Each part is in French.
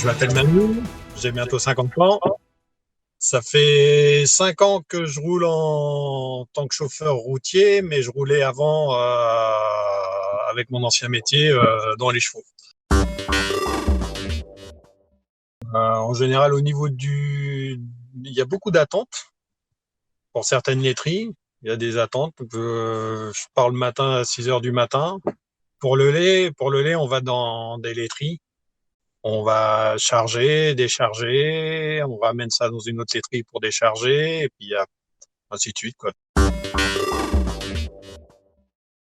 Je m'appelle Manu, j'ai bientôt 50 ans. Ça fait 5 ans que je roule en tant que chauffeur routier, mais je roulais avant avec mon ancien métier dans les chevaux. En général, au niveau il y a beaucoup d'attentes pour certaines laiteries. Il y a des attentes. Je pars le matin à 6 heures du matin. Pour le lait, on va dans des laiteries. On va charger, décharger, on ramène ça dans une autre laiterie pour décharger, et puis ainsi de suite, quoi.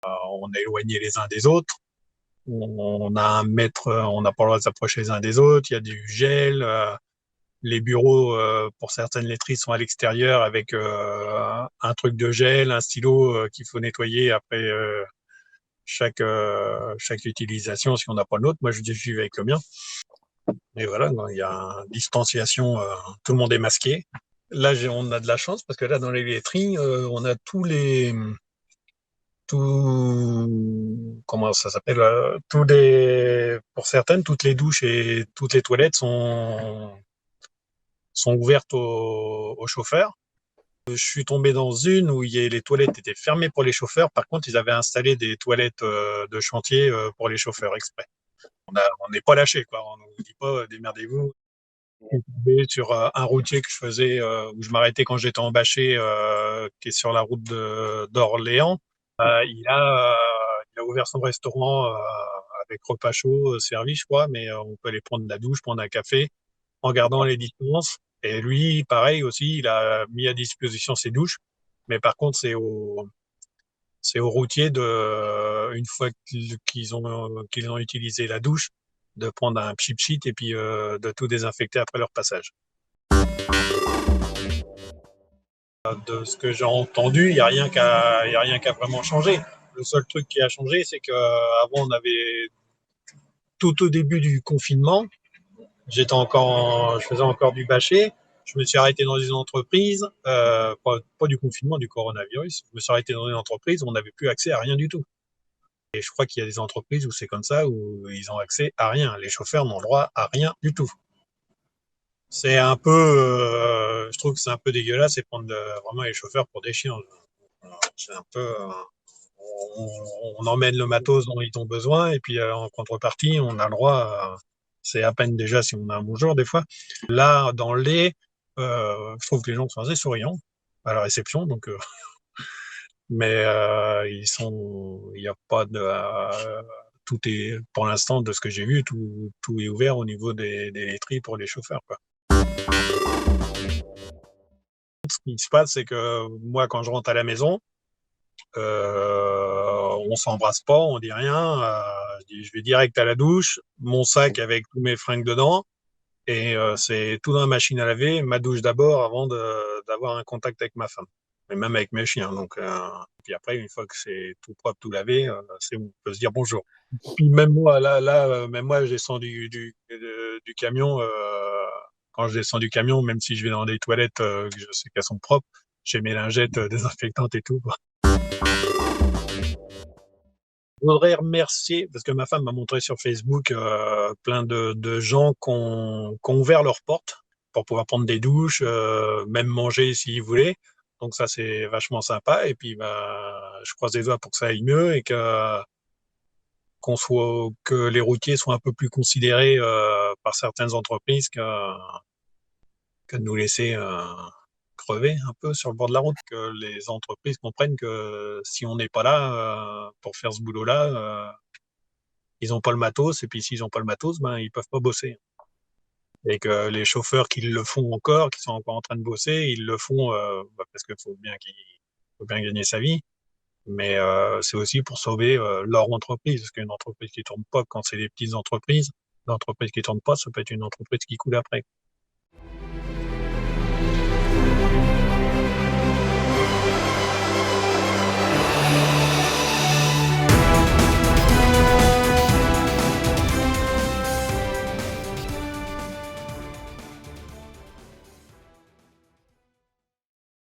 On est éloignés les uns des autres. On a un mètre, on n'a pas le droit de s'approcher les uns des autres. Il y a du gel. Les bureaux, pour certaines laiteries, sont à l'extérieur avec un truc de gel, un stylo qu'il faut nettoyer après chaque utilisation si on n'a pas le nôtre. Moi, je vais avec le mien. Et voilà, il y a une distanciation, tout le monde est masqué. Là, on a de la chance parce que là, dans les laiteries, on a comment ça s'appelle, pour certaines, toutes les douches et toutes les toilettes sont ouvertes aux chauffeurs. Je suis tombé dans une où les toilettes étaient fermées pour les chauffeurs. Par contre, ils avaient installé des toilettes de chantier pour les chauffeurs exprès. On n'est pas lâché, quoi. On nous dit pas démerdez-vous. Je suis tombé sur un routier que je faisais où je m'arrêtais quand j'étais en bâché, qui est sur la route d'Orléans. Il a ouvert son restaurant avec repas chaud servi, je crois, mais on peut aller prendre de la douche, prendre un café en gardant les distances. Et lui, pareil aussi, il a mis à disposition ses douches, mais par contre, c'est aux routiers une fois qu'ils ont utilisé la douche, de prendre un pchit et puis de tout désinfecter après leur passage. De ce que j'ai entendu, il n'y a rien qui a vraiment changé. Le seul truc qui a changé, c'est qu'avant, tout au début du confinement, je faisais encore du bâcher. Je me suis arrêté dans une entreprise, pas du confinement, du coronavirus. Je me suis arrêté dans une entreprise où on n'avait plus accès à rien du tout. Et je crois qu'il y a des entreprises où c'est comme ça, où ils ont accès à rien. Les chauffeurs n'ont droit à rien du tout. Je trouve que c'est un peu dégueulasse et prendre vraiment les chauffeurs pour des chiens. C'est un peu, on emmène le matos dont ils ont besoin et puis en contrepartie, on a le droit. C'est à peine déjà si on a un bon jour des fois. Là, dans le lait, je trouve que les gens sont assez souriants à la réception, donc. Mais il n'y a pas de, tout est, pour l'instant, de ce que j'ai vu, tout est ouvert au niveau des laiteries pour les chauffeurs, quoi. Ce qui se passe, c'est que moi, quand je rentre à la maison, on s'embrasse pas, on dit rien. Je vais direct à la douche, mon sac avec tous mes fringues dedans, et c'est tout dans la machine à laver, ma douche d'abord avant d'avoir un contact avec ma femme, et même avec mes chiens. Donc, puis après, une fois que c'est tout propre, tout lavé, c'est où on peut se dire bonjour. Puis même moi, même moi, je descends du camion. Quand je descends du camion, même si je vais dans des toilettes que je sais qu'elles sont propres, j'ai mes lingettes désinfectantes et tout, quoi. Je voudrais remercier, parce que ma femme m'a montré sur Facebook plein de gens qui ont ouvert leurs portes pour pouvoir prendre des douches, même manger s'ils voulaient. Donc ça, c'est vachement sympa. Et puis, bah, je croise les doigts pour que ça aille mieux et que les routiers soient un peu plus considérés par certaines entreprises que de nous laisser crever un peu sur le bord de la route. Que les entreprises comprennent que si on n'est pas là pour faire ce boulot-là, ils n'ont pas le matos, et puis s'ils n'ont pas le matos, ben ils peuvent pas bosser. Et que les chauffeurs qui le font encore, qui sont encore en train de bosser, ils le font parce qu'il faut bien gagner sa vie, mais c'est aussi pour sauver leur entreprise, parce qu'une entreprise qui tourne pas, quand c'est des petites entreprises, l'entreprise qui tourne pas, ça peut être une entreprise qui coule après.